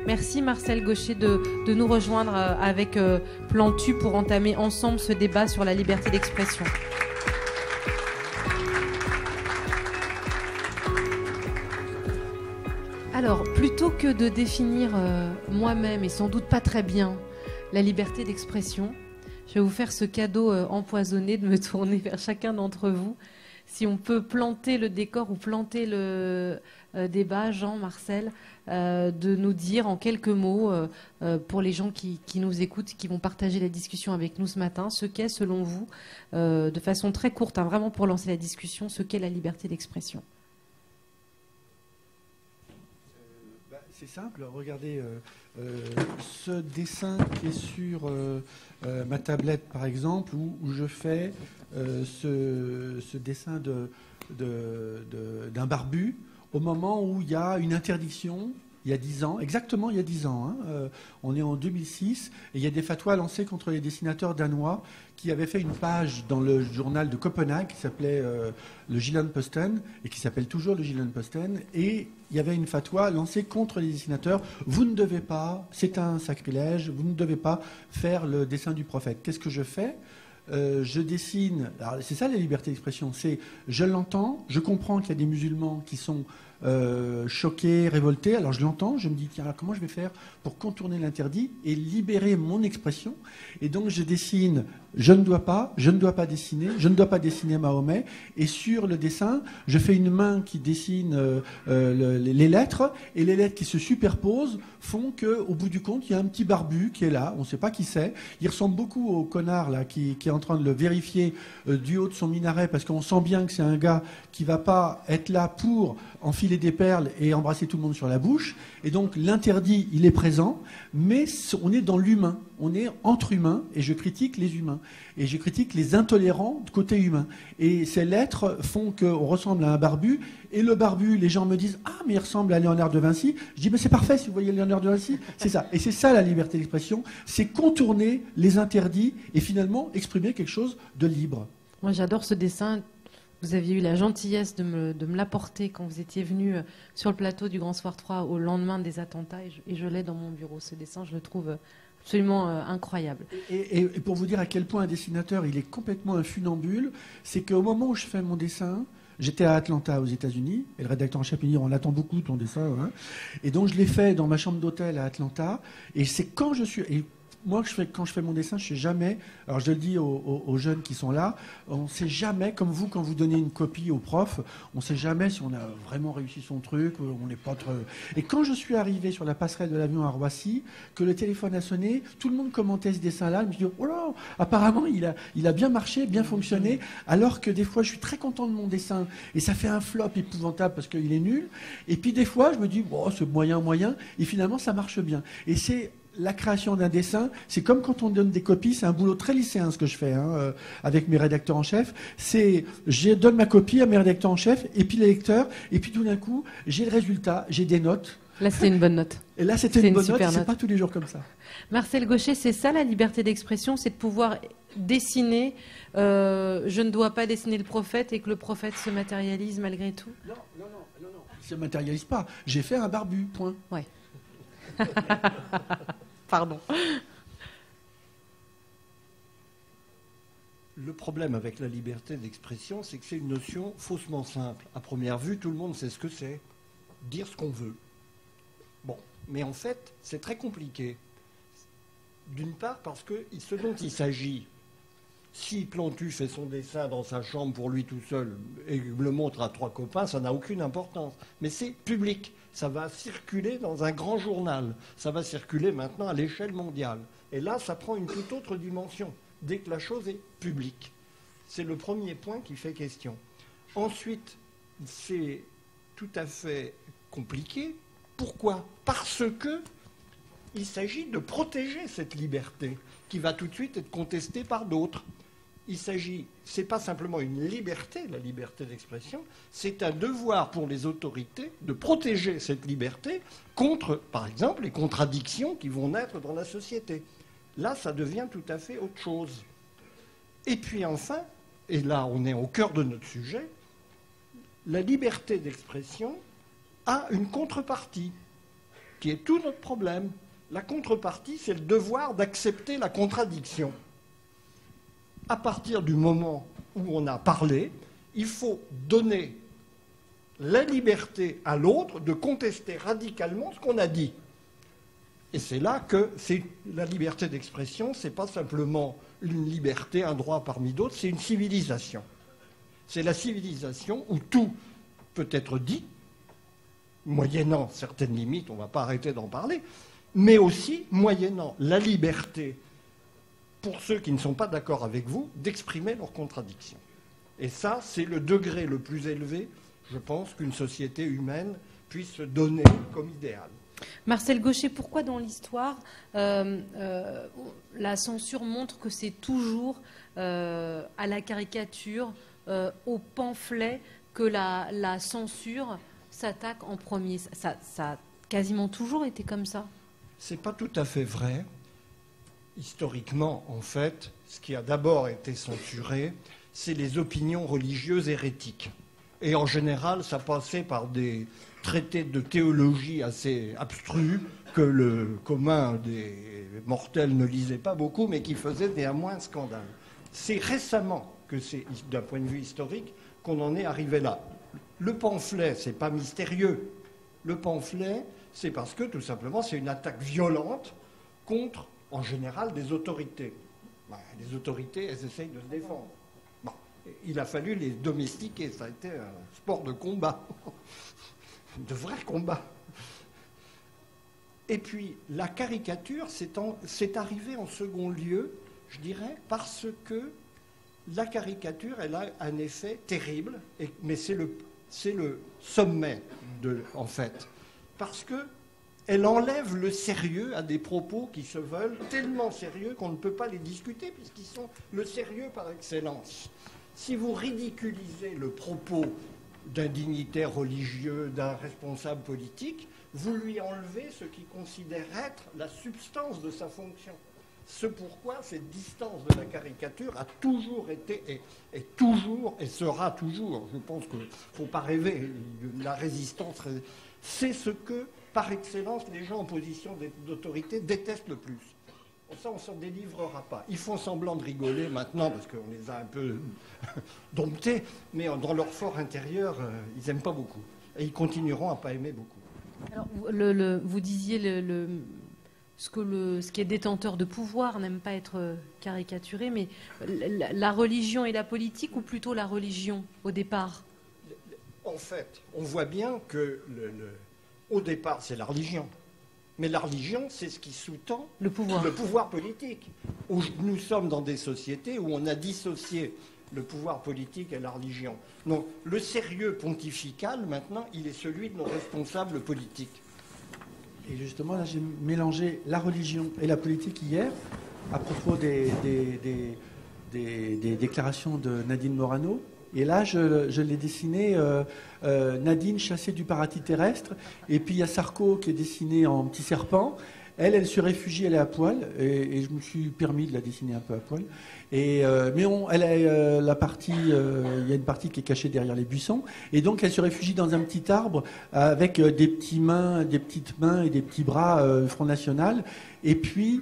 Merci Marcel Gaucher de nous rejoindre avec Plantu pour entamer ensemble ce débat sur la liberté d'expression. Alors, plutôt que de définir moi-même, et sans doute pas très bien, la liberté d'expression, je vais vous faire ce cadeau empoisonné de me tourner vers chacun d'entre vous. Si on peut planter le décor ou planter le débat, Jean, Marcel, de nous dire en quelques mots, pour les gens qui nous écoutent, qui vont partager la discussion avec nous ce matin, ce qu'est, selon vous, de façon très courte, vraiment pour lancer la discussion, ce qu'est la liberté d'expression. C'est simple, regardez ce dessin qui est sur ma tablette par exemple, où je fais ce dessin d'un barbu au moment où il y a une interdiction, il y a 10 ans, exactement il y a 10 ans, hein, on est en 2006, et il y a des fatwas lancés contre les dessinateurs danois qui avaient fait une page dans le journal de Copenhague qui s'appelait le Jyllands-Posten et qui s'appelle toujours le Jyllands-Posten, et il y avait une fatwa lancée contre les dessinateurs. Vous ne devez pas, c'est un sacrilège, vous ne devez pas faire le dessin du prophète. Qu'est-ce que je fais ? Je dessine, alors c'est ça la liberté d'expression, c'est je l'entends, je comprends qu'il y a des musulmans qui sont choqués, révoltés, alors je l'entends, je me dis tiens, comment je vais faire pour contourner l'interdit et libérer mon expression, et donc je dessine, je ne dois pas dessiner Mahomet, et sur le dessin je fais une main qui dessine les lettres, et les lettres qui se superposent font qu'au bout du compte il y a un petit barbu qui est là, on ne sait pas qui c'est, il ressemble beaucoup au connard là qui est en train de le vérifier du haut de son minaret, parce qu'on sent bien que c'est un gars qui ne va pas être là pour enfiler des perles et embrasser tout le monde sur la bouche, et donc l'interdit il est présent, mais on est dans l'humain, on est entre humains, et je critique les humains, et je critique les intolérants de côté humain, et ces lettres font qu'on ressemble à un barbu, et le barbu, les gens me disent ah mais il ressemble à Léonard de Vinci, je dis mais c'est parfait si vous voyez Léonard de Vinci, c'est ça, et c'est ça la liberté d'expression, c'est contourner les interdits et finalement exprimer quelque chose de libre. Moi j'adore ce dessin. Vous aviez eu la gentillesse de me l'apporter quand vous étiez venu sur le plateau du Grand Soir 3 au lendemain des attentats, et je l'ai dans mon bureau. Ce dessin, je le trouve absolument incroyable. Et pour vous dire à quel point un dessinateur, il est complètement un funambule, c'est qu'au moment où je fais mon dessin, j'étais à Atlanta aux États-Unis, et le rédacteur en chef me dit on attend beaucoup ton dessin, hein. Et donc je l'ai fait dans ma chambre d'hôtel à Atlanta, et c'est quand je suis... Moi, quand je fais mon dessin, je ne sais jamais, alors je le dis aux jeunes qui sont là, on ne sait jamais, comme vous, quand vous donnez une copie au prof, on ne sait jamais si on a vraiment réussi son truc, on n'est pas trop... Et quand je suis arrivé sur la passerelle de l'avion à Roissy, que le téléphone a sonné, tout le monde commentait ce dessin-là, je me suis dit, oh là, apparemment, il a bien marché, bien fonctionné, alors que des fois, je suis très content de mon dessin, et ça fait un flop épouvantable parce qu'il est nul, et puis des fois, je me dis, bon, c'est moyen, et finalement, ça marche bien. Et c'est... La création d'un dessin, c'est comme quand on donne des copies, c'est un boulot très lycéen ce que je fais avec mes rédacteurs en chef. Je donne ma copie à mes rédacteurs en chef, et puis les lecteurs, et puis tout d'un coup, j'ai le résultat, j'ai des notes. Là, c'était une bonne note. Et là, c'était une bonne note, c'est pas tous les jours comme ça. Marcel Gaucher, c'est ça la liberté d'expression, c'est de pouvoir dessiner. Je ne dois pas dessiner le prophète et que le prophète se matérialise malgré tout. Non, il se matérialise pas. J'ai fait un barbu, point. Ouais. Pardon. Le problème avec la liberté d'expression, c'est que c'est une notion faussement simple. À première vue, tout le monde sait ce que c'est. Dire ce qu'on veut. Bon, mais en fait, c'est très compliqué. D'une part, parce que ce dont il s'agit, si Plantu fait son dessin dans sa chambre pour lui tout seul et le montre à 3 copains, ça n'a aucune importance. Mais c'est public. Ça va circuler dans un grand journal. Ça va circuler maintenant à l'échelle mondiale. Et là, ça prend une toute autre dimension, dès que la chose est publique. C'est le premier point qui fait question. Ensuite, c'est tout à fait compliqué. Pourquoi ? Parce que il s'agit de protéger cette liberté, qui va tout de suite être contestée par d'autres. C'est pas simplement une liberté, la liberté d'expression, c'est un devoir pour les autorités de protéger cette liberté contre, par exemple, les contradictions qui vont naître dans la société. Là, ça devient tout à fait autre chose. Et puis enfin, et là on est au cœur de notre sujet, la liberté d'expression a une contrepartie. qui est tout notre problème. La contrepartie, c'est le devoir d'accepter la contradiction. À partir du moment où on a parlé, il faut donner la liberté à l'autre de contester radicalement ce qu'on a dit. Et c'est là que la liberté d'expression, ce n'est pas simplement une liberté, un droit parmi d'autres, c'est une civilisation. C'est la civilisation où tout peut être dit, moyennant certaines limites, on ne va pas arrêter d'en parler, mais aussi moyennant la liberté, pour ceux qui ne sont pas d'accord avec vous, d'exprimer leurs contradictions. Et ça, c'est le degré le plus élevé, je pense, qu'une société humaine puisse se donner comme idéal. Marcel Gauchet, pourquoi dans l'histoire, la censure montre que c'est toujours à la caricature, au pamphlet, que la censure s'attaque en premier? Ça a quasiment toujours été comme ça. C'est pas tout à fait vrai. Historiquement, en fait, ce qui a d'abord été censuré, c'est les opinions religieuses hérétiques. Et en général, ça passait par des traités de théologie assez abstrus que le commun des mortels ne lisait pas beaucoup, mais qui faisaient néanmoins scandale. C'est récemment que c'est, d'un point de vue historique, qu'on en est arrivé là. Le pamphlet, c'est pas mystérieux. Le pamphlet, c'est parce que, tout simplement, c'est une attaque violente contre, en général, des autorités. Les autorités, elles essayent de se défendre. Bon, il a fallu les domestiquer. Ça a été un sport de combat. De vrais combats. Et puis, la caricature, c'est arrivé en second lieu, je dirais, parce que la caricature, elle a un effet terrible, mais c'est le sommet, en fait. Parce qu'elle enlève le sérieux à des propos qui se veulent tellement sérieux qu'on ne peut pas les discuter, puisqu'ils sont le sérieux par excellence. Si vous ridiculisez le propos d'un dignitaire religieux, d'un responsable politique, vous lui enlevez ce qu'il considère être la substance de sa fonction. Ce pourquoi cette distance de la caricature a toujours été, est toujours, et sera toujours, je pense qu'il ne faut pas rêver, la résistance, c'est ce que, par excellence, les gens en position d'autorité détestent le plus. Ça, on ne s'en délivrera pas. Ils font semblant de rigoler maintenant parce qu'on les a un peu domptés, mais dans leur fort intérieur, ils n'aiment pas beaucoup. Et ils continueront à ne pas aimer beaucoup. Alors, vous disiez ce qui est détenteur de pouvoir n'aime pas être caricaturé, mais la religion et la politique, ou plutôt la religion au départ? En fait, on voit bien que au départ, c'est la religion. Mais la religion, c'est ce qui sous-tend le pouvoir politique. Nous sommes dans des sociétés où on a dissocié le pouvoir politique et la religion. Donc le sérieux pontifical, maintenant, il est celui de nos responsables politiques. Et justement, là, j'ai mélangé la religion et la politique hier, à propos des déclarations de Nadine Morano. Et là, je l'ai dessiné, Nadine chassée du paradis terrestre. Et puis il y a Sarko qui est dessiné en petit serpent. Elle se réfugie, elle est à poil. Et je me suis permis de la dessiner un peu à poil. Mais elle a la partie, il y a une partie qui est cachée derrière les buissons. Et donc elle se réfugie dans un petit arbre avec des petites mains et des petits bras Front National. Et puis,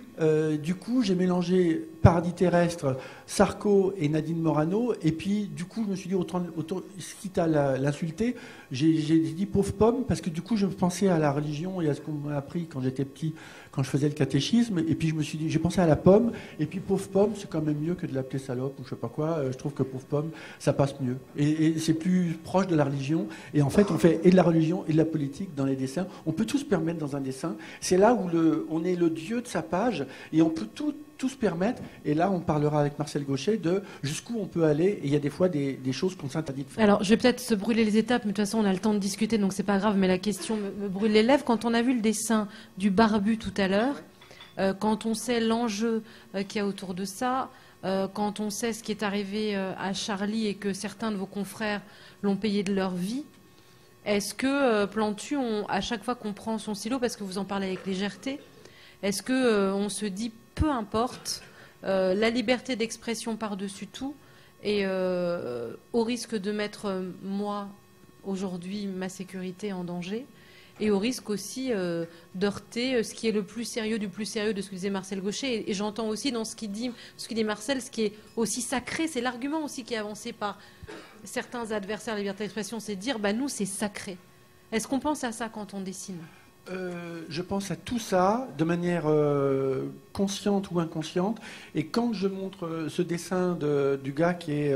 du coup, j'ai mélangé paradis terrestre, Sarko et Nadine Morano. Et puis, du coup, je me suis dit, quitte à l'insulter, j'ai dit pauvre pomme, parce que du coup, je pensais à la religion et à ce qu'on m'a appris quand j'étais petit, quand je faisais le catéchisme. Et puis, je me suis dit, j'ai pensé à la pomme. Et puis, pauvre pomme, c'est quand même mieux que de l'appeler salope ou je sais pas quoi. Je trouve que pauvre pomme, ça passe mieux. Et c'est plus proche de la religion. Et en fait, on fait et de la religion et de la politique dans les dessins. On peut tout se permettre dans un dessin. C'est là où on est le dieu de sa page et on peut tout se permettre. Et là, on parlera avec Marcel Gauchet de jusqu'où on peut aller. Et il y a des fois des choses qu'on s'interdit de faire. Alors, je vais peut-être se brûler les étapes, mais de toute façon, on a le temps de discuter, donc c'est pas grave. Mais la question me brûle les lèvres. Quand on a vu le dessin du barbu tout à l'heure, quand on sait l'enjeu qu'il y a autour de ça, quand on sait ce qui est arrivé à Charlie et que certains de vos confrères l'ont payé de leur vie, est-ce que Plantu, à chaque fois qu'on prend son stylo, parce que vous en parlez avec légèreté, est-ce qu'on se dit, peu importe, la liberté d'expression par-dessus tout, et au risque de mettre, moi, aujourd'hui, ma sécurité en danger, et au risque aussi d'heurter ce qui est le plus sérieux du plus sérieux de ce que disait Marcel Gauchet. Et j'entends aussi dans ce qu'il dit Marcel, ce qui est aussi sacré, c'est l'argument aussi qui est avancé par certains adversaires de la liberté d'expression, c'est de dire, bah, nous, c'est sacré. Est-ce qu'on pense à ça quand on dessine ? Je pense à tout ça de manière consciente ou inconsciente. Et quand je montre ce dessin du gars qui est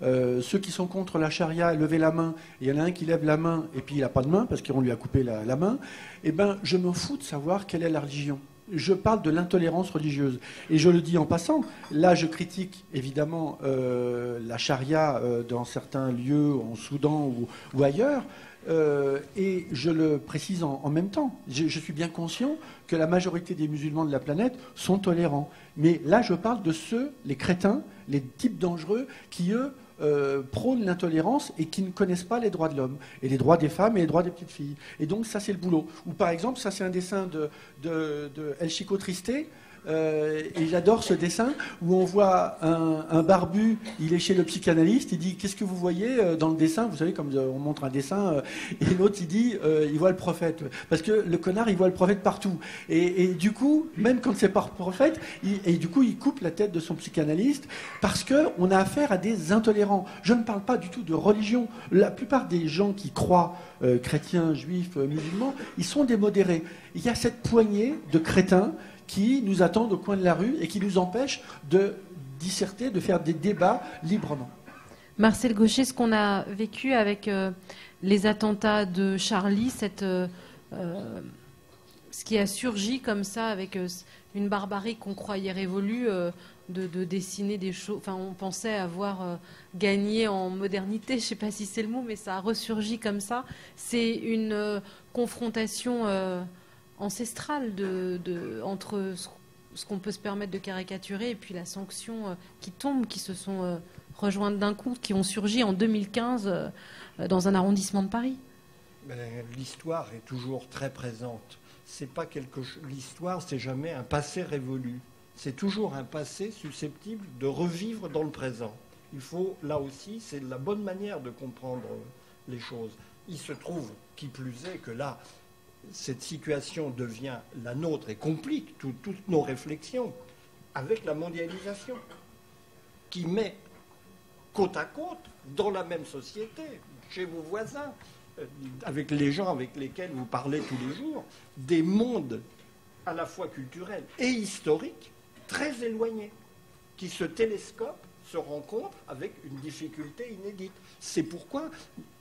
ceux qui sont contre la charia, lever la main, et il y en a un qui lève la main et puis il n'a pas de main parce qu'on lui a coupé la main, eh ben, je me fous de savoir quelle est la religion. Je parle de l'intolérance religieuse. Et je le dis en passant, là je critique évidemment la charia dans certains lieux, en Soudan ou ailleurs, et je le précise en même temps. Je suis bien conscient que la majorité des musulmans de la planète sont tolérants. Mais là je parle de ceux, les crétins, les types dangereux, qui eux prônent l'intolérance et qui ne connaissent pas les droits de l'homme, et les droits des femmes et les droits des petites filles. Et donc ça c'est le boulot. Ou par exemple, ça c'est un dessin de El Chico Triste, et j'adore ce dessin où on voit un barbu, il est chez le psychanalyste, il dit qu'est-ce que vous voyez dans le dessin, vous savez comme on montre un dessin, et l'autre il dit il voit le prophète, parce que le connard il voit le prophète partout, et du coup même quand c'est pas le prophète, du coup il coupe la tête de son psychanalyste parce qu'on a affaire à des intolérants. Je ne parle pas du tout de religion, la plupart des gens qui croient, chrétiens, juifs, musulmans, ils sont des modérés. Il y a cette poignée de crétins qui nous attendent au coin de la rue et qui nous empêchent de disserter, de faire des débats librement. Marcel Gauchet, ce qu'on a vécu avec les attentats de Charlie, ce qui a surgi comme ça avec une barbarie qu'on croyait révolue, de dessiner des choses. Enfin, on pensait avoir gagné en modernité, je ne sais pas si c'est le mot, mais ça a ressurgi comme ça. C'est une confrontation ancestrale entre ce qu'on peut se permettre de caricaturer et puis la sanction qui tombe, qui se sont rejointes d'un coup, qui ont surgi en 2015 dans un arrondissement de Paris. L'histoire est toujours très présente. C'est pas l'histoire, c'est jamais un passé révolu. C'est toujours un passé susceptible de revivre dans le présent. Il faut, là aussi, c'est la bonne manière de comprendre les choses. Il se trouve, qui plus est, que là, cette situation devient la nôtre et complique toutes nos réflexions avec la mondialisation qui met côte à côte, dans la même société, chez vos voisins, avec les gens avec lesquels vous parlez tous les jours, des mondes à la fois culturels et historiques très éloignés, qui se télescopent, se rencontrent avec une difficulté inédite. C'est pourquoi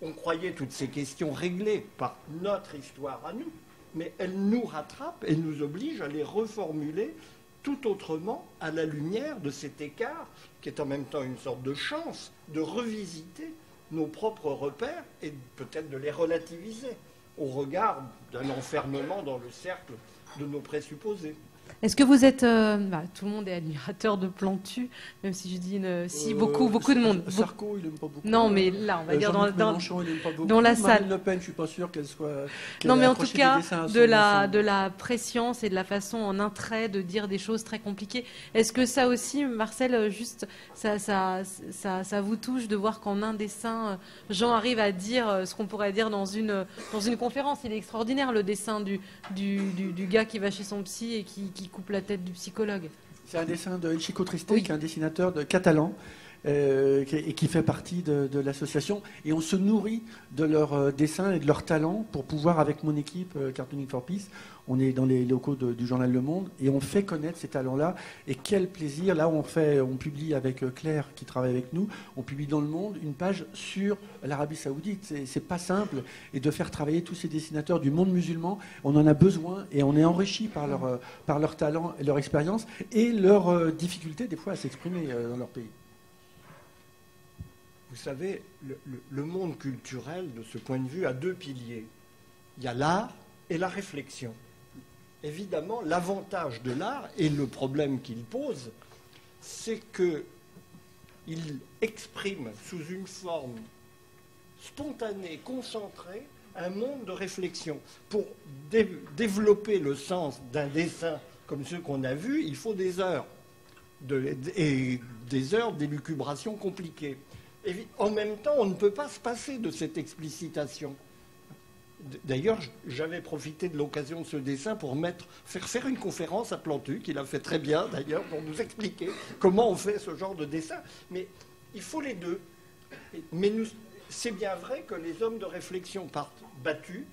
on croyait toutes ces questions réglées par notre histoire à nous, mais elles nous rattrapent et nous obligent à les reformuler tout autrement à la lumière de cet écart qui est en même temps une sorte de chance de revisiter nos propres repères et peut-être de les relativiser au regard d'un enfermement dans le cercle de nos présupposés. Est-ce que vous êtes... tout le monde est admirateur de Plantu, même si je dis... beaucoup de monde. Sarko, il n'aime pas beaucoup. Non, mais là, on va dire dans la salle. Marine Le Pen, je ne suis pas sûr qu'elle soit... Non, mais en tout cas, de la prescience et de la façon en un trait de dire des choses très compliquées. Est-ce que ça aussi, Marcel, juste, ça vous touche de voir qu'en un dessin, Jean arrive à dire ce qu'on pourrait dire dans une conférence. Il est extraordinaire, le dessin du gars qui va chez son psy et qui coupe la tête du psychologue. C'est un dessin de El Chico Triste, oui, qui est un dessinateur catalan et qui fait partie de l'association. Et on se nourrit de leurs dessins et de leurs talents pour pouvoir, avec mon équipe Cartooning for Peace, on est dans les locaux du journal Le Monde et on fait connaître ces talents-là. Et quel plaisir. Là, on publie avec Claire, qui travaille avec nous, on publie dans Le Monde une page sur l'Arabie Saoudite. C'est pas simple. Et de faire travailler tous ces dessinateurs du monde musulman, on en a besoin et on est enrichi par leur talent et leur expérience et leur difficulté, des fois, à s'exprimer dans leur pays. Vous savez, le monde culturel, de ce point de vue, a deux piliers. Il y a l'art et la réflexion. Évidemment, l'avantage de l'art et le problème qu'il pose, c'est qu'il exprime sous une forme spontanée, concentrée, un monde de réflexion. Pour développer le sens d'un dessin comme ceux qu'on a vus, il faut des heures, et des heures d'élucubration compliquées. Et en même temps, on ne peut pas se passer de cette explicitation. D'ailleurs, j'avais profité de l'occasion de ce dessin pour faire une conférence à Plantu, qu'il a fait très bien d'ailleurs, pour nous expliquer comment on fait ce genre de dessin. Mais il faut les deux. Mais c'est bien vrai que les hommes de réflexion partent battus.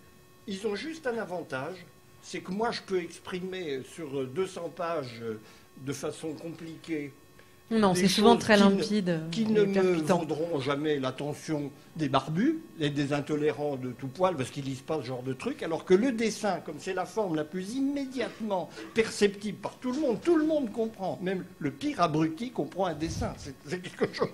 Ils ont juste un avantage, c'est que moi je peux exprimer sur 200 pages de façon compliquée. Non, c'est souvent très limpide. Qui ne me vaudront jamais l'attention des barbus et des intolérants de tout poil, parce qu'ils lisent pas ce genre de truc, alors que le dessin, comme c'est la forme la plus immédiatement perceptible par tout le monde comprend. Même le pire abruti comprend un dessin. C'est quelque chose.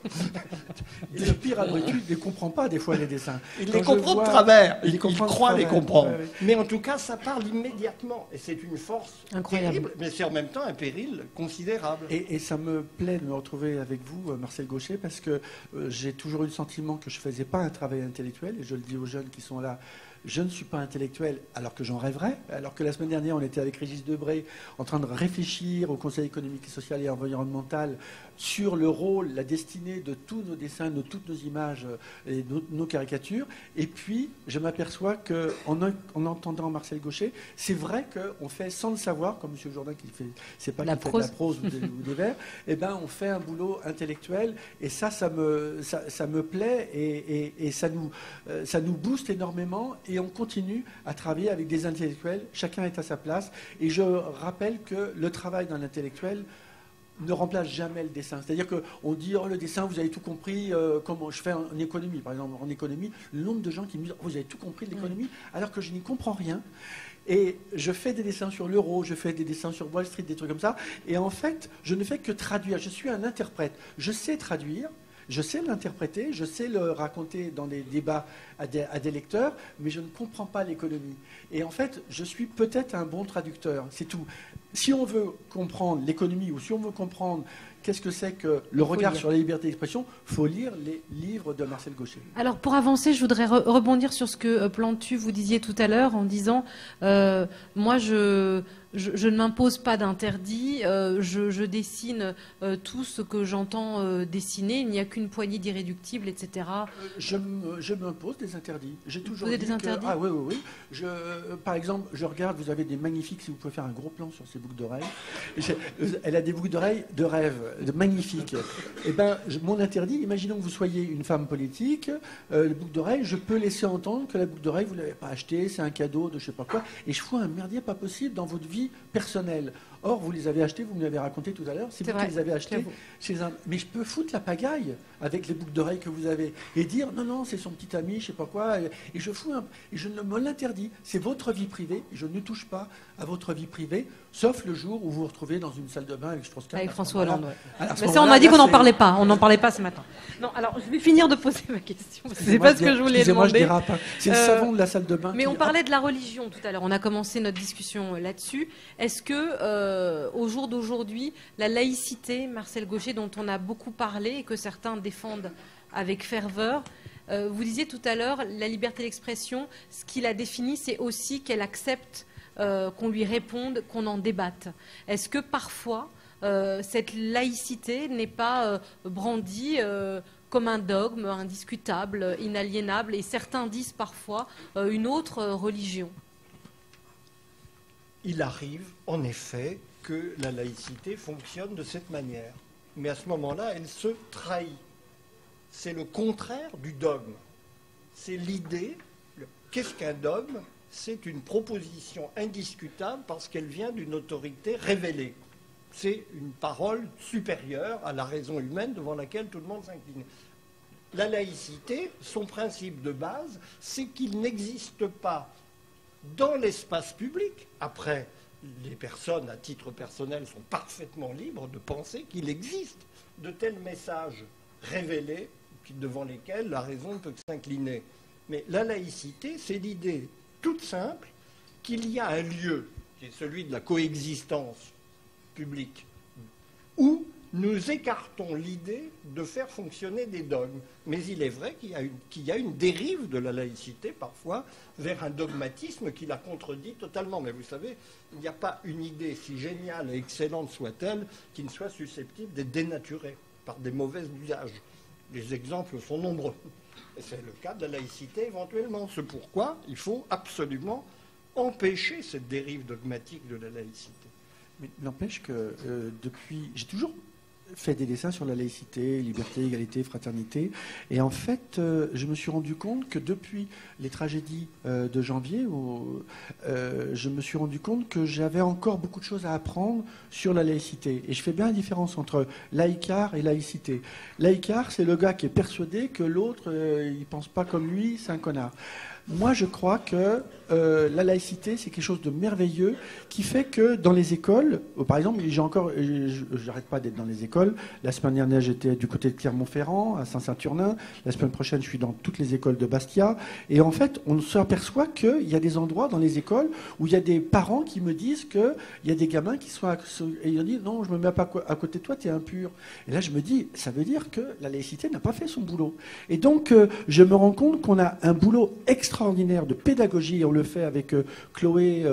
Et le pire abruti ne comprend pas des fois les dessins. Il les comprend de travers. Il croit les comprendre. Ouais. Mais en tout cas, ça parle immédiatement. Et c'est une force incroyable, terrible, mais c'est en même temps un péril considérable. Et ça me plaît de me retrouver avec vous, Marcel Gauchet, parce que j'ai toujours eu le sentiment que je ne faisais pas un travail intellectuel, et je le dis aux jeunes qui sont là, je ne suis pas intellectuel alors que j'en rêverais, alors que la semaine dernière on était avec Régis Debray en train de réfléchir au Conseil économique, social et environnemental sur le rôle, la destinée de tous nos dessins, de toutes nos images et nos caricatures, et puis je m'aperçois qu'en entendant Marcel Gauchet, c'est vrai qu'on fait sans le savoir, comme M. Jourdain qui fait, c'est pas qu'il fait de la prose ou des vers, et ben on fait un boulot intellectuel, et ça me plaît, et ça nous booste énormément. Et on continue à travailler avec des intellectuels, chacun est à sa place. Et je rappelle que le travail d'un intellectuel ne remplace jamais le dessin. C'est-à-dire qu'on dit, oh, le dessin, vous avez tout compris, comment je fais en économie. Par exemple, en économie, le nombre de gens qui me disent, oh, vous avez tout compris de l'économie, alors que je n'y comprends rien. Et je fais des dessins sur l'euro, je fais des dessins sur Wall Street, des trucs comme ça. Et en fait, je ne fais que traduire. Je suis un interprète. Je sais traduire. Je sais l'interpréter, je sais le raconter dans des débats à des lecteurs, mais je ne comprends pas l'économie. Et en fait, je suis peut-être un bon traducteur, c'est tout. Si on veut comprendre l'économie, ou si on veut comprendre qu'est-ce que c'est que le regard sur la liberté d'expression, il faut lire les livres de Marcel Gauchet. Alors, pour avancer, je voudrais rebondir sur ce que Plantu vous disiez tout à l'heure, en disant, moi, je ne m'impose pas d'interdit, je dessine tout ce que j'entends dessiner, il n'y a qu'une poignée d'irréductibles, etc. Je m'impose des interdits. J'ai toujours vous dit des interdits Ah oui. Par exemple, je regarde, vous avez des magnifiques, si vous pouvez faire un gros plan sur ces boucles d'oreilles. Elle a des boucles d'oreilles de rêve, magnifiques. Eh ben, mon interdit, imaginons que vous soyez une femme politique, les boucles d'oreilles, je peux laisser entendre que la boucle d'oreille, vous ne l'avez pas achetée, c'est un cadeau de je ne sais pas quoi, et je fous un merdier pas possible dans votre vie personnelle. Or, vous les avez achetés, vous me l'avez raconté tout à l'heure, c'est vous qui les avez achetés chez un... Mais je peux foutre la pagaille avec les boucles d'oreilles que vous avez et dire non, c'est son petit ami, je ne sais pas quoi, et je fous et je me l'interdis. C'est votre vie privée, je ne touche pas à votre vie privée, sauf le jour où vous vous retrouvez dans une salle de bain avec Strauss-Kahn. Avec François Hollande, Mais ça, on a dit qu'on n'en parlait pas, on n'en parlait pas ce matin. Non, alors, je vais finir de poser ma question, c'est pas ce que je voulais demander. Je dérape. C'est le savon de la salle de bain. Mais on parlait de la religion tout à l'heure, on a commencé notre discussion là-dessus. Est-ce que, au jour d'aujourd'hui, la laïcité, Marcel Gauchet, dont on a beaucoup parlé et que certains défendent avec ferveur, vous disiez tout à l'heure, la liberté d'expression, ce qui la définit, c'est aussi qu'elle accepte qu'on lui réponde, qu'on en débatte. Est-ce que parfois, cette laïcité n'est pas brandie comme un dogme indiscutable, inaliénable, et certains disent parfois une autre religion? Il arrive, en effet, que la laïcité fonctionne de cette manière. Mais à ce moment-là, elle se trahit. C'est le contraire du dogme. C'est l'idée. Qu'est-ce qu'un dogme? C'est une proposition indiscutable parce qu'elle vient d'une autorité révélée. C'est une parole supérieure à la raison humaine devant laquelle tout le monde s'incline. La laïcité, son principe de base, c'est qu'il n'existe pas dans l'espace public. Après, les personnes, à titre personnel, sont parfaitement libres de penser qu'il existe de tels messages révélés devant lesquels la raison ne peut que s'incliner. Mais la laïcité, c'est l'idée toute simple qu'il y a un lieu, qui est celui de la coexistence publique, où nous écartons l'idée de faire fonctionner des dogmes. Mais il est vrai qu'il y a une dérive de la laïcité, parfois, vers un dogmatisme qui la contredit totalement. Mais vous savez, il n'y a pas une idée, si géniale et excellente soit-elle, qui ne soit susceptible d'être dénaturée par des mauvais usages. Les exemples sont nombreux. Et c'est le cas de la laïcité éventuellement. C'est pourquoi il faut absolument empêcher cette dérive dogmatique de la laïcité. Mais n'empêche que depuis... J'ai toujours fait des dessins sur la laïcité, liberté, égalité, fraternité. Et en fait, je me suis rendu compte que depuis les tragédies de janvier, je me suis rendu compte que j'avais encore beaucoup de choses à apprendre sur la laïcité. Et je fais bien la différence entre laïcard et laïcité. Laïcard, c'est le gars qui est persuadé que l'autre, il pense pas comme lui, c'est un connard. Moi, je crois que la laïcité, c'est quelque chose de merveilleux qui fait que dans les écoles, par exemple, j'arrête pas d'être dans les écoles. La semaine dernière, j'étais du côté de Clermont-Ferrand, à Saint-Saturnin. La semaine prochaine, je suis dans toutes les écoles de Bastia. Et en fait, on s'aperçoit qu'il y a des endroits dans les écoles où il y a des parents qui me disent qu'il y a des gamins qui sont... Et ils disent, non, je me mets pas à côté de toi, tu es impur. Et là, je me dis, ça veut dire que la laïcité n'a pas fait son boulot. Et donc, je me rends compte qu'on a un boulot extraordinaire de pédagogie, on le fait avec Chloé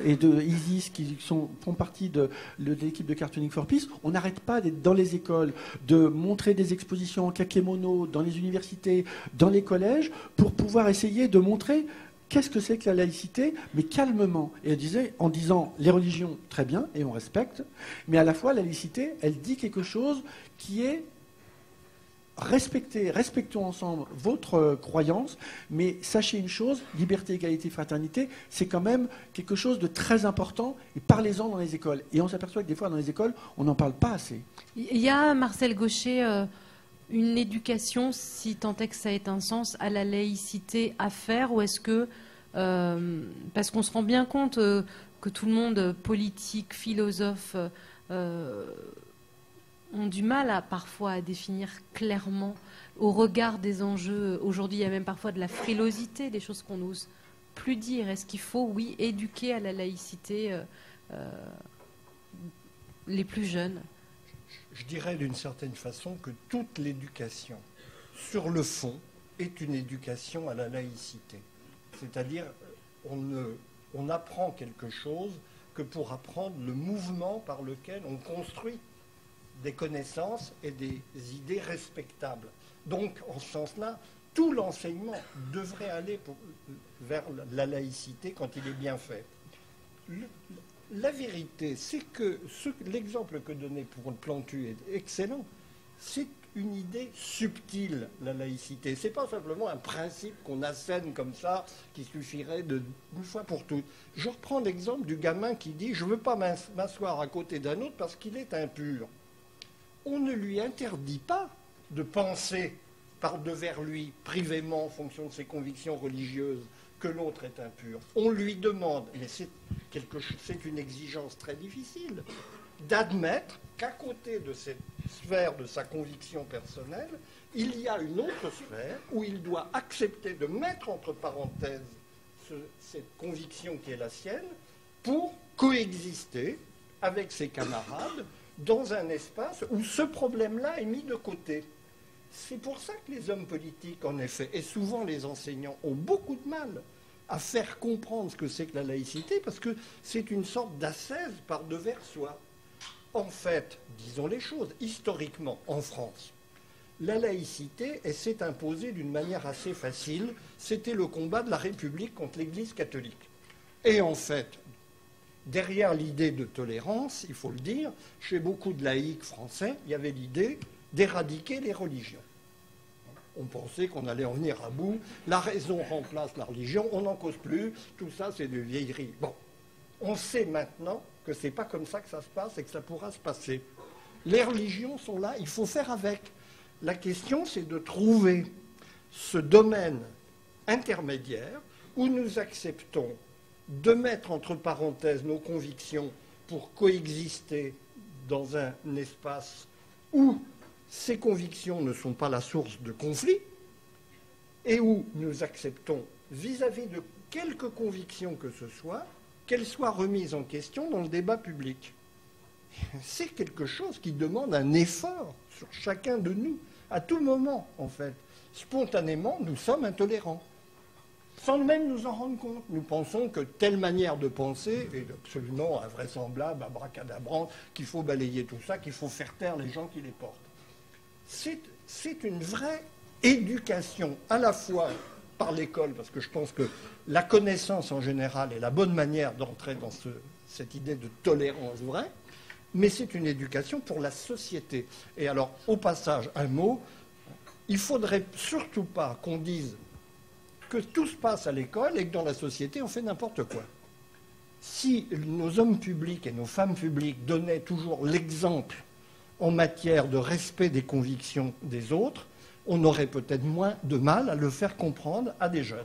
et de Isis qui font partie de l'équipe de Cartooning for Peace. On n'arrête pas d'être dans les écoles, de montrer des expositions en kakémono, dans les universités, dans les collèges, pour pouvoir essayer de montrer qu'est-ce que c'est que la laïcité, mais calmement. Et en disant les religions, très bien, et on respecte, mais à la fois la laïcité, elle dit quelque chose qui est respectons ensemble votre croyance, mais sachez une chose, liberté, égalité, fraternité, c'est quand même quelque chose de très important, et parlez-en dans les écoles. Et on s'aperçoit que des fois, dans les écoles, on n'en parle pas assez. Il y a, Marcel Gauchet, une éducation, si tant est que ça ait un sens, à la laïcité à faire, ou est-ce que, parce qu'on se rend bien compte que tout le monde, politique, philosophe, ont du mal parfois à définir clairement au regard des enjeux. Aujourd'hui, il y a même parfois de la frilosité, des choses qu'on n'ose plus dire. Est-ce qu'il faut, oui, éduquer à la laïcité les plus jeunes? Je dirais d'une certaine façon que toute l'éducation, sur le fond, est une éducation à la laïcité. C'est-à-dire, on apprend quelque chose que pour apprendre le mouvement par lequel on construit des connaissances et des idées respectables. Donc, en ce sens-là, tout l'enseignement devrait aller vers la laïcité quand il est bien fait. La vérité, c'est que l'exemple que donnait pour le Plantu est excellent. C'est une idée subtile, la laïcité. Ce n'est pas simplement un principe qu'on assène comme ça, qui suffirait une fois pour toutes. Je reprends l'exemple du gamin qui dit « je ne veux pas m'asseoir à côté d'un autre parce qu'il est impur ». On ne lui interdit pas de penser par devers lui, privément, en fonction de ses convictions religieuses, que l'autre est impur. On lui demande, mais c'est une exigence très difficile, d'admettre qu'à côté de cette sphère de sa conviction personnelle, il y a une autre sphère où il doit accepter de mettre entre parenthèses cette conviction qui est la sienne pour coexister avec ses camarades dans un espace où ce problème-là est mis de côté. C'est pour ça que les hommes politiques, en effet, et souvent les enseignants, ont beaucoup de mal à faire comprendre ce que c'est que la laïcité, parce que c'est une sorte d'ascèse par devers soi. En fait, disons les choses, historiquement, en France, la laïcité, elle s'est imposée d'une manière assez facile. C'était le combat de la République contre l'Église catholique. Et en fait, derrière l'idée de tolérance, il faut le dire, chez beaucoup de laïcs français, il y avait l'idée d'éradiquer les religions. On pensait qu'on allait en venir à bout, la raison remplace la religion, on n'en cause plus, tout ça c'est de vieillerie. Bon, on sait maintenant que ce n'est pas comme ça que ça se passe et que ça pourra se passer. Les religions sont là, il faut faire avec. La question c'est de trouver ce domaine intermédiaire où nous acceptons de mettre entre parenthèses nos convictions pour coexister dans un espace où ces convictions ne sont pas la source de conflits et où nous acceptons vis-à-vis de quelque conviction que ce soit, qu'elles soient remises en question dans le débat public. C'est quelque chose qui demande un effort sur chacun de nous, à tout moment en fait. Spontanément, nous sommes intolérants. Sans même nous en rendre compte. Nous pensons que telle manière de penser est absolument invraisemblable, abracadabrante, qu'il faut balayer tout ça, qu'il faut faire taire les gens qui les portent. C'est c'est une vraie éducation, à la fois par l'école, parce que je pense que la connaissance en général est la bonne manière d'entrer dans cette idée de tolérance vraie, mais c'est une éducation pour la société. Et alors, au passage, un mot, il ne faudrait surtout pas qu'on dise que tout se passe à l'école et que dans la société, on fait n'importe quoi. Si nos hommes publics et nos femmes publiques donnaient toujours l'exemple en matière de respect des convictions des autres, on aurait peut-être moins de mal à le faire comprendre à des jeunes.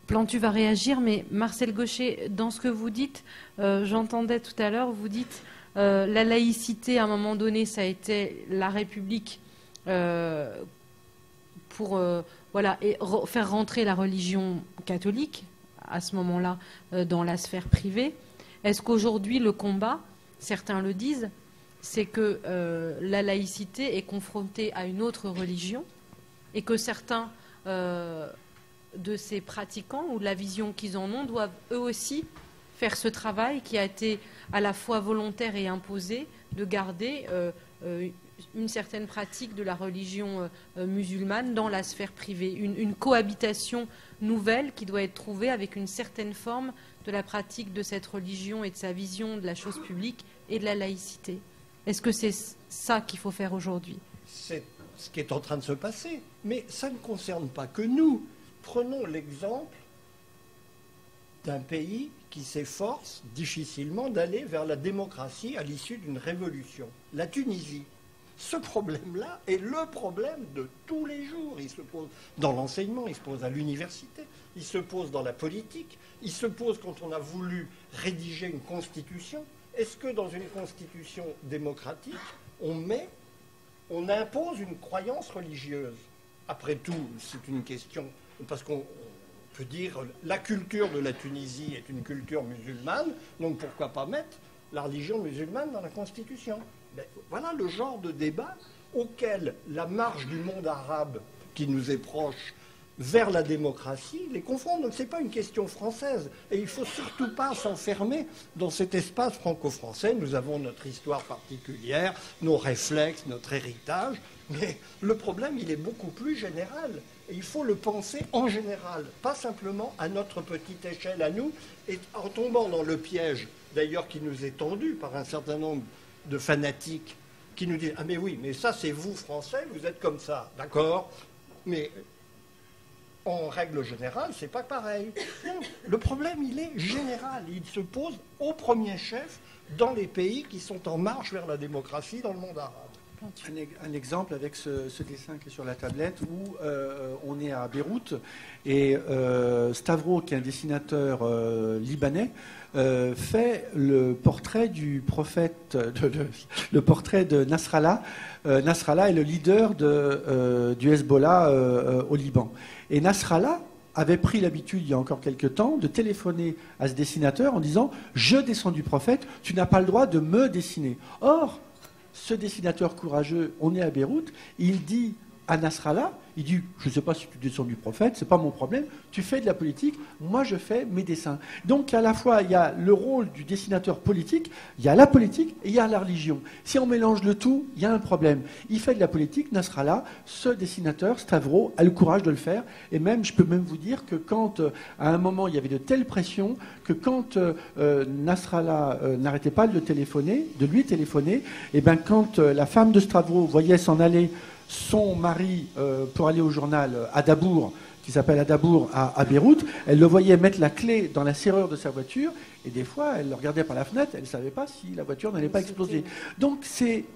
Plantu va réagir, mais Marcel Gauchet, dans ce que vous dites, j'entendais tout à l'heure, vous dites la laïcité, à un moment donné, ça a été la République pour faire rentrer la religion catholique, à ce moment-là, dans la sphère privée. Est-ce qu'aujourd'hui, le combat, certains le disent, c'est que la laïcité est confrontée à une autre religion et que certains de ces pratiquants ou de la vision qu'ils en ont doivent eux aussi faire ce travail qui a été à la fois volontaire et imposé de garder une certaine pratique de la religion musulmane dans la sphère privée, une cohabitation nouvelle qui doit être trouvée avec une certaine forme de la pratique de cette religion et de sa vision de la chose publique et de la laïcité. Est-ce que c'est ça qu'il faut faire aujourd'hui? C'est ce qui est en train de se passer, mais ça ne concerne pas que nous. Prenons l'exemple d'un pays qui s'efforce difficilement d'aller vers la démocratie à l'issue d'une révolution, la Tunisie. Ce problème-là est le problème de tous les jours. Il se pose dans l'enseignement, il se pose à l'université, il se pose dans la politique, il se pose quand on a voulu rédiger une constitution. Est-ce que dans une constitution démocratique, on impose une croyance religieuse? Après tout, c'est une question, parce qu'on peut dire la culture de la Tunisie est une culture musulmane, donc pourquoi pas mettre la religion musulmane dans la constitution? Ben, voilà le genre de débat auquel la marche du monde arabe qui nous est proche vers la démocratie les confronte. Donc ce n'est pas une question française. Et il ne faut surtout pas s'enfermer dans cet espace franco-français. Nous avons notre histoire particulière, nos réflexes, notre héritage. Mais le problème, il est beaucoup plus général. Et il faut le penser en général, pas simplement à notre petite échelle à nous, et en tombant dans le piège, d'ailleurs, qui nous est tendu par un certain nombre de fanatiques qui nous disent « Ah mais oui, mais ça c'est vous Français, vous êtes comme ça, d'accord ?» Mais en règle générale, c'est pas pareil. Non, le problème, il est général. Il se pose au premier chef dans les pays qui sont en marche vers la démocratie dans le monde arabe. Un exemple avec ce dessin qui est sur la tablette où on est à Beyrouth et Stavro, qui est un dessinateur libanais, fait le portrait du prophète, le portrait de Nasrallah. Nasrallah est le leader du Hezbollah au Liban. Et Nasrallah avait pris l'habitude, il y a encore quelques temps, de téléphoner à ce dessinateur en disant « Je descends du prophète, tu n'as pas le droit de me dessiner. » Or, ce dessinateur courageux, on est à Beyrouth, il dit à Nasrallah, il dit « Je ne sais pas si tu descends du prophète, ce n'est pas mon problème, tu fais de la politique, moi je fais mes dessins. » Donc à la fois, il y a le rôle du dessinateur politique, il y a la politique et il y a la religion. Si on mélange le tout, il y a un problème. Il fait de la politique, Nasrallah, ce dessinateur, Stavro, a le courage de le faire. Et même, je peux même vous dire que quand, à un moment, il y avait de telles pressions, que quand Nasrallah n'arrêtait pas de lui téléphoner, et bien quand la femme de Stavro voyait s'en aller son mari pour aller au journal à Dabour, qui s'appelle Adabour à Beyrouth, elle le voyait mettre la clé dans la serrure de sa voiture, et des fois, elle le regardait par la fenêtre, elle ne savait pas si la voiture n'allait pas exploser. Donc,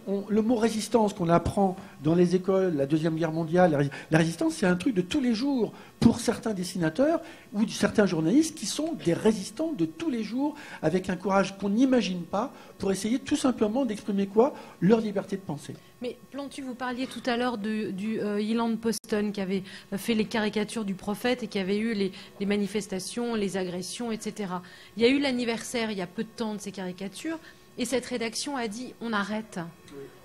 le mot résistance qu'on apprend dans les écoles, la Deuxième Guerre mondiale, la résistance, c'est un truc de tous les jours pour certains dessinateurs ou certains journalistes qui sont des résistants de tous les jours, avec un courage qu'on n'imagine pas, pour essayer tout simplement d'exprimer quoi? Leur liberté de penser. Mais Plantu, vous parliez tout à l'heure du Ilan Poston qui avait fait les caricatures du prophète et qui avait eu les manifestations, les agressions, etc. Il y a eu l'anniversaire il y a peu de temps de ces caricatures et cette rédaction a dit on arrête,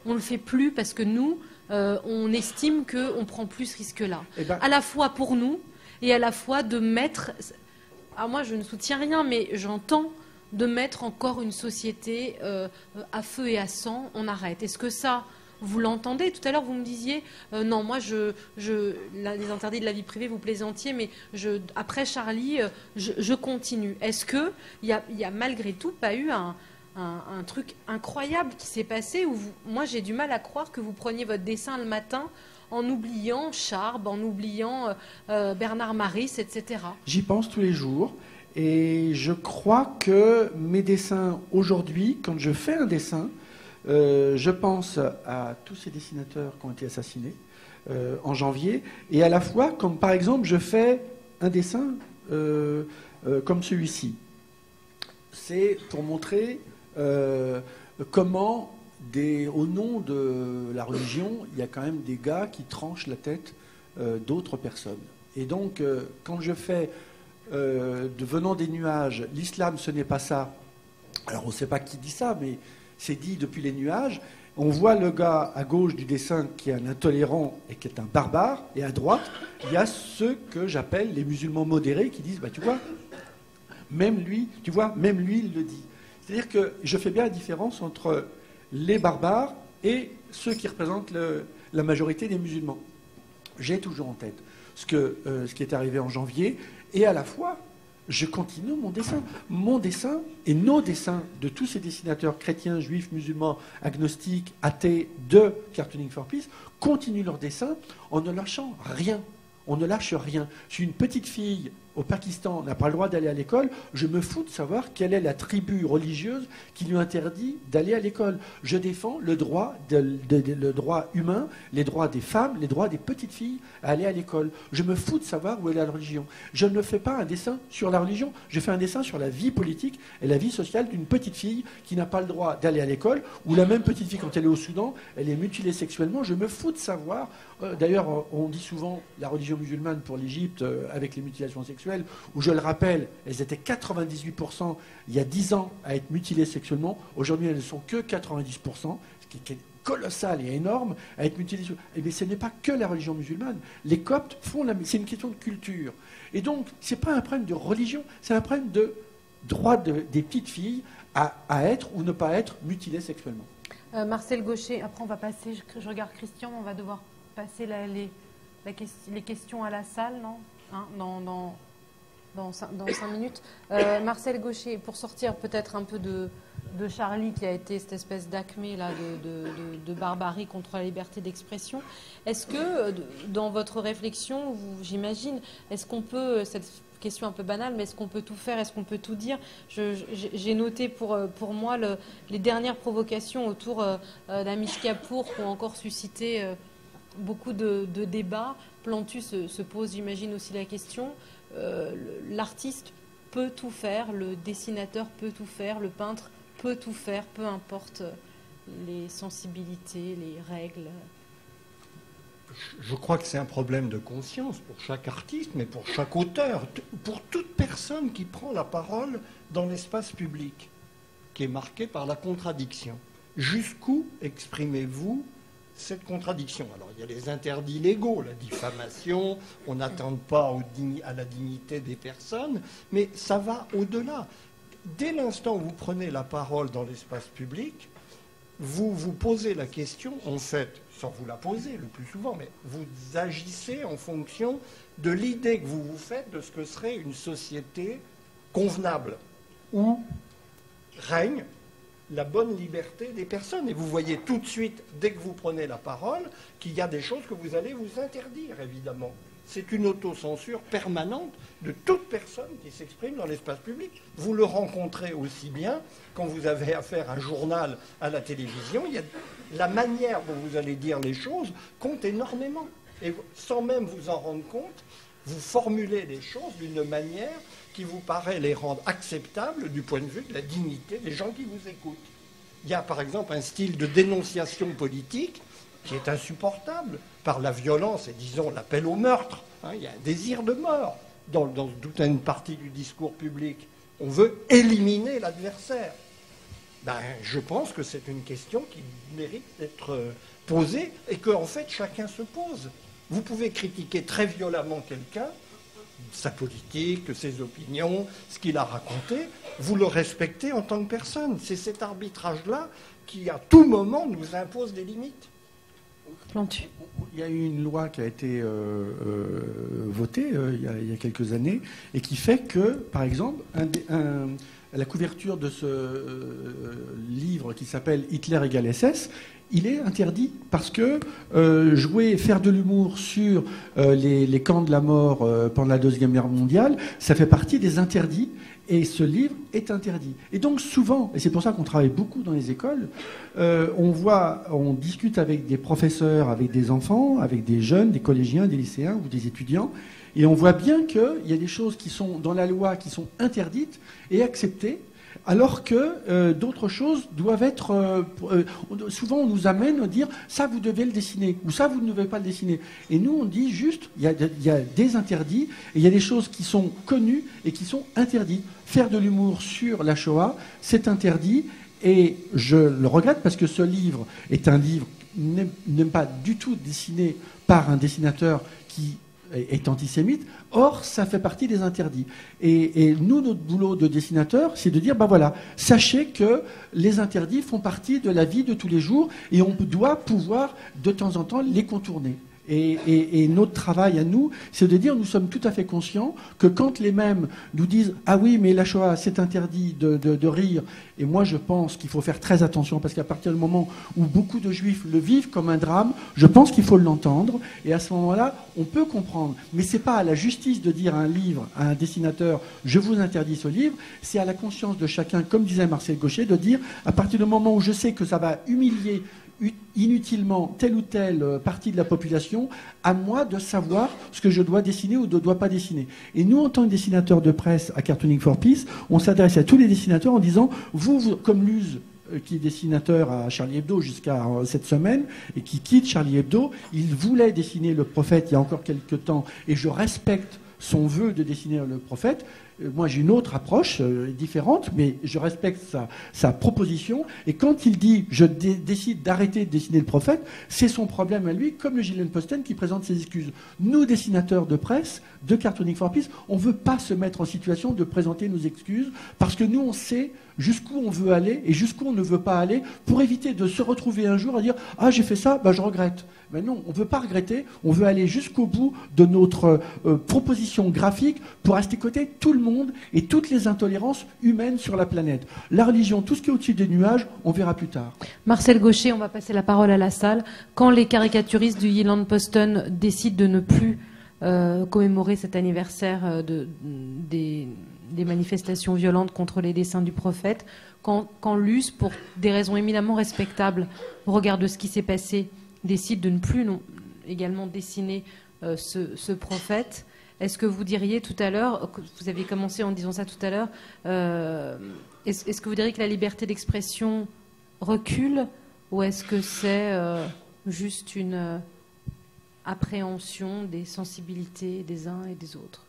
on ne le fait plus parce que nous, on estime qu'on prend plus ce risque-là. À la fois pour nous et à la fois de mettre... Alors moi je ne soutiens rien mais j'entends de mettre encore une société à feu et à sang, on arrête. Est-ce que ça... vous l'entendez. Tout à l'heure, vous me disiez, non, moi, les interdits de la vie privée, vous plaisantiez, mais après Charlie, je continue. Est-ce qu'il y a malgré tout pas eu un truc incroyable qui s'est passé où moi, j'ai du mal à croire que vous preniez votre dessin le matin en oubliant Charb, en oubliant Bernard Maris, etc. J'y pense tous les jours. Et je crois que mes dessins aujourd'hui, quand je fais un dessin, je pense à tous ces dessinateurs qui ont été assassinés en janvier, et à la fois, comme par exemple, je fais un dessin comme celui-ci. C'est pour montrer comment, au nom de la religion, il y a quand même des gars qui tranchent la tête d'autres personnes. Et donc, quand je fais... venant des nuages, l'islam ce n'est pas ça. Alors on ne sait pas qui dit ça, mais c'est dit depuis les nuages. On voit le gars à gauche du dessin qui est un intolérant et qui est un barbare, et à droite, il y a ceux que j'appelle les musulmans modérés qui disent, bah tu vois, même lui, il le dit. C'est-à-dire que je fais bien la différence entre les barbares et ceux qui représentent la majorité des musulmans. J'ai toujours en tête ce qui est arrivé en janvier. Et à la fois, je continue mon dessin. Mon dessin et nos dessins de tous ces dessinateurs chrétiens, juifs, musulmans, agnostiques, athées de Cartooning for Peace continuent leur dessin en ne lâchant rien. On ne lâche rien. Je suis une petite fille au Pakistan, n'a pas le droit d'aller à l'école. Je me fous de savoir quelle est la tribu religieuse qui lui interdit d'aller à l'école. Je défends le droit humain, les droits des femmes, les droits des petites filles à aller à l'école. Je me fous de savoir où est la religion. Je ne fais pas un dessin sur la religion, je fais un dessin sur la vie politique et la vie sociale d'une petite fille qui n'a pas le droit d'aller à l'école, ou la même petite fille, quand elle est au Soudan, elle est mutilée sexuellement. Je me fous de savoir. D'ailleurs, on dit souvent la religion musulmane pour l'Égypte avec les mutilations sexuelles, où je le rappelle, elles étaient 98% il y a 10 ans à être mutilées sexuellement. Aujourd'hui, elles ne sont que 90%, ce qui est colossal et énorme, à être mutilées. Mais ce n'est pas que la religion musulmane. Les Coptes c'est une question de culture. Et donc, ce n'est pas un problème de religion, c'est un problème de droit des petites filles à être ou ne pas être mutilées sexuellement. Marcel Gaucher, après on va passer, je regarde Christian, on va devoir passer les questions à la salle, non hein, dans 5 minutes. Marcel Gaucher, pour sortir peut-être un peu de Charlie, qui a été cette espèce d'acmé là, de barbarie contre la liberté d'expression, est-ce que dans votre réflexion, j'imagine, est-ce qu'on peut, cette question un peu banale, mais est-ce qu'on peut tout faire, est-ce qu'on peut tout dire? J'ai noté pour moi les dernières provocations autour d'Amish Kapoor qui ont encore suscité beaucoup de débats. Plantu se pose, j'imagine, aussi la question. L'artiste peut tout faire, le dessinateur peut tout faire, le peintre peut tout faire, peu importe les sensibilités, les règles. Je crois que c'est un problème de conscience pour chaque artiste, mais pour chaque auteur, pour toute personne qui prend la parole dans l'espace public, qui est marqué par la contradiction. Jusqu'où exprimez-vous cette contradiction? Alors, il y a les interdits légaux, la diffamation, on n'attende pas à la dignité des personnes, mais ça va au-delà. Dès l'instant où vous prenez la parole dans l'espace public, vous vous posez la question, en fait, sans vous la poser le plus souvent, mais vous agissez en fonction de l'idée que vous vous faites de ce que serait une société convenable, où règne la bonne liberté des personnes. Et vous voyez tout de suite, dès que vous prenez la parole, qu'il y a des choses que vous allez vous interdire, évidemment. C'est une autocensure permanente de toute personne qui s'exprime dans l'espace public. Vous le rencontrez aussi bien quand vous avez affaire à un journal, à la télévision. La manière dont vous allez dire les choses compte énormément. Et sans même vous en rendre compte, vous formulez les choses d'une manière qui vous paraît les rendre acceptables du point de vue de la dignité des gens qui vous écoutent. Il y a par exemple un style de dénonciation politique qui est insupportable par la violence et, disons, l'appel au meurtre. Il y a un désir de mort dans toute une partie du discours public. On veut éliminer l'adversaire. Je pense que c'est une question qui mérite d'être posée et qu'en fait chacun se pose. Vous pouvez critiquer très violemment quelqu'un, sa politique, ses opinions, ce qu'il a raconté, vous le respectez en tant que personne. C'est cet arbitrage-là qui, à tout moment, nous impose des limites. Plantu. Il y a eu une loi qui a été votée il y a quelques années et qui fait que, par exemple, la couverture de ce livre qui s'appelle Hitler égale SS, il est interdit parce que jouer, faire de l'humour sur les camps de la mort pendant la Deuxième Guerre mondiale, ça fait partie des interdits. Et ce livre est interdit. Et donc souvent, et c'est pour ça qu'on travaille beaucoup dans les écoles, on discute avec des professeurs, avec des enfants, avec des jeunes, des collégiens, des lycéens ou des étudiants, et on voit bien qu'il y a des choses qui sont dans la loi qui sont interdites et acceptées, alors que d'autres choses doivent être... souvent, on nous amène à dire « ça, vous devez le dessiner » ou « ça, vous ne devez pas le dessiner ». Et nous, on dit juste il y a des interdits et il y a des choses qui sont connues et qui sont interdites. Faire de l'humour sur la Shoah, c'est interdit. Et je le regrette parce que ce livre est un livre n'est pas du tout dessiné par un dessinateur qui est antisémite. Or, ça fait partie des interdits. Et nous, notre boulot de dessinateur, c'est de dire, ben voilà, sachez que les interdits font partie de la vie de tous les jours et on doit pouvoir, de temps en temps, les contourner. Et notre travail à nous, c'est de dire, nous sommes tout à fait conscients que quand les mêmes nous disent « Ah oui, mais la Shoah, c'est interdit de rire », et moi je pense qu'il faut faire très attention, parce qu'à partir du moment où beaucoup de Juifs le vivent comme un drame, je pense qu'il faut l'entendre, et à ce moment-là, on peut comprendre. Mais ce n'est pas à la justice de dire à un livre, à un dessinateur « Je vous interdis ce livre », c'est à la conscience de chacun, comme disait Marcel Gauchet, de dire, à partir du moment où je sais que ça va humilier inutilement telle ou telle partie de la population, à moi de savoir ce que je dois dessiner ou ne dois pas dessiner. Et nous, en tant que dessinateurs de presse à Cartooning for Peace, on s'adresse à tous les dessinateurs en disant, vous comme Luz, qui est dessinateur à Charlie Hebdo jusqu'à cette semaine, et qui quitte Charlie Hebdo, il voulait dessiner le prophète il y a encore quelques temps, et je respecte son vœu de dessiner le prophète. Moi, j'ai une autre approche différente, mais je respecte sa proposition. Et quand il dit « je décide d'arrêter de dessiner le prophète », c'est son problème à lui, comme le Gillian Posten qui présente ses excuses. Nous, dessinateurs de presse, de Cartooning for Peace, on ne veut pas se mettre en situation de présenter nos excuses, parce que nous, on sait jusqu'où on veut aller et jusqu'où on ne veut pas aller, pour éviter de se retrouver un jour à dire « Ah, j'ai fait ça, bah, je regrette ». Mais non, on ne veut pas regretter, on veut aller jusqu'au bout de notre proposition graphique pour rester côté tout le monde et toutes les intolérances humaines sur la planète. La religion, tout ce qui est au-dessus des nuages, on verra plus tard. Marcel Gauchet, on va passer la parole à la salle. Quand les caricaturistes du Gillian Posten décident de ne plus commémorer cet anniversaire des manifestations violentes contre les dessins du prophète, quand Luz, pour des raisons éminemment respectables, au regard de ce qui s'est passé, décide de ne plus également dessiner ce prophète, est-ce que vous diriez tout à l'heure, vous aviez commencé en disant ça tout à l'heure, est-ce que vous diriez que la liberté d'expression recule, ou est-ce que c'est juste une appréhension des sensibilités des uns et des autres?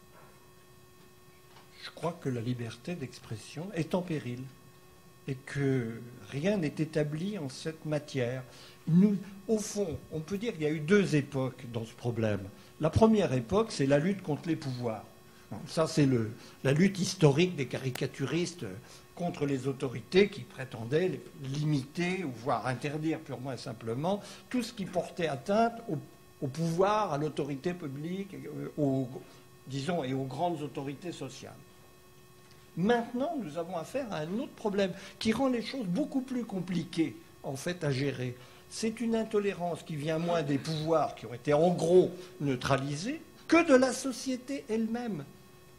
Je crois que la liberté d'expression est en péril et que rien n'est établi en cette matière. Au fond, on peut dire qu'il y a eu deux époques dans ce problème. La première époque, c'est la lutte contre les pouvoirs. Ça, c'est la lutte historique des caricaturistes contre les autorités qui prétendaient limiter ou voire interdire purement et simplement tout ce qui portait atteinte au pouvoir, à l'autorité publique, disons, et aux grandes autorités sociales. Maintenant, nous avons affaire à un autre problème qui rend les choses beaucoup plus compliquées, en fait, à gérer. C'est une intolérance qui vient moins des pouvoirs qui ont été en gros neutralisés que de la société elle-même,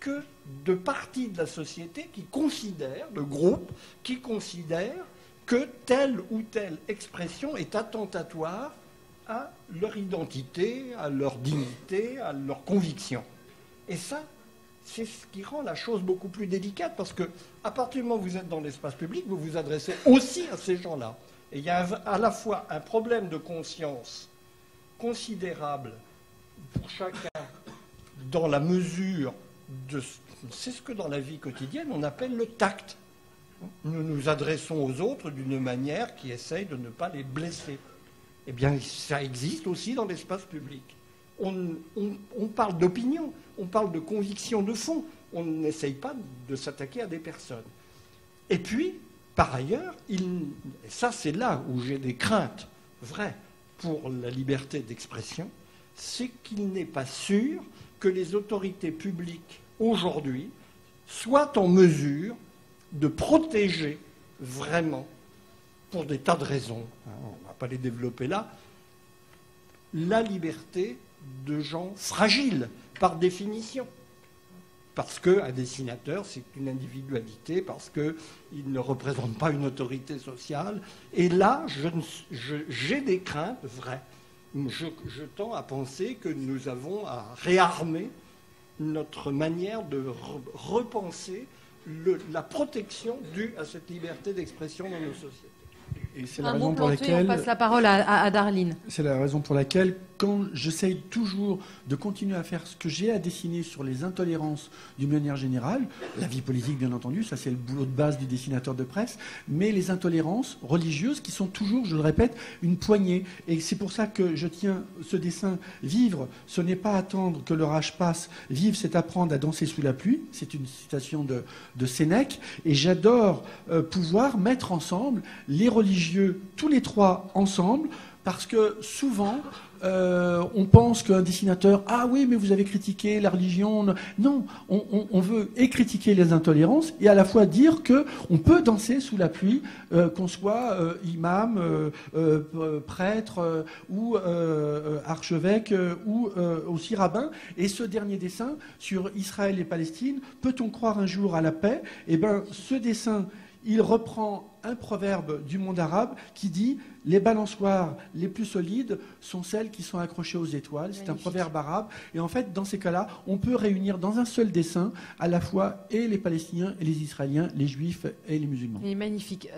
que de parties de la société qui considèrent, de groupes qui considèrent que telle ou telle expression est attentatoire à leur identité, à leur dignité, à leur conviction. Et ça, c'est ce qui rend la chose beaucoup plus délicate, parce que à partir du moment où vous êtes dans l'espace public, vous vous adressez aussi à ces gens-là. Et il y a à la fois un problème de conscience considérable pour chacun dans la mesure de... C'est ce que dans la vie quotidienne on appelle le tact. Nous nous adressons aux autres d'une manière qui essaye de ne pas les blesser. Eh bien, ça existe aussi dans l'espace public. On parle d'opinion, on parle de conviction de fond. On n'essaye pas de s'attaquer à des personnes. Et puis, par ailleurs, et ça c'est là où j'ai des craintes vraies, pour la liberté d'expression, c'est qu'il n'est pas sûr que les autorités publiques aujourd'hui soient en mesure de protéger vraiment, pour des tas de raisons, on ne va pas les développer là, la liberté de gens fragiles, par définition. Parce qu'un dessinateur, c'est une individualité, parce qu'il ne représente pas une autorité sociale. Et là, j'ai des craintes vraies. Je tends à penser que nous avons à réarmer notre manière de repenser la protection due à cette liberté d'expression dans nos sociétés. Et c'est la raison pour laquelle... On passe la parole à Darline. C'est la raison pour laquelle, quand j'essaye toujours de continuer à faire ce que j'ai à dessiner sur les intolérances d'une manière générale, la vie politique bien entendu, ça c'est le boulot de base du dessinateur de presse, mais les intolérances religieuses qui sont toujours, je le répète, une poignée. Et c'est pour ça que je tiens ce dessin. Vivre, ce n'est pas attendre que l'orage passe. Vivre, c'est apprendre à danser sous la pluie. C'est une citation de Sénèque. Et j'adore pouvoir mettre ensemble les religieux, tous les trois ensemble, parce que souvent, on pense qu'un dessinateur, ah oui, mais vous avez critiqué la religion. Non, on veut critiquer les intolérances et à la fois dire qu'on peut danser sous la pluie, qu'on soit imam, prêtre ou archevêque ou aussi rabbin. Et ce dernier dessin sur Israël et Palestine, peut-on croire un jour à la paix? Eh bien, ce dessin, il reprend un proverbe du monde arabe qui dit « Les balançoires les plus solides sont celles qui sont accrochées aux étoiles ». C'est un proverbe arabe. Et en fait, dans ces cas-là, on peut réunir dans un seul dessin à la fois et les Palestiniens et les Israéliens, les Juifs et les musulmans. Il est magnifique.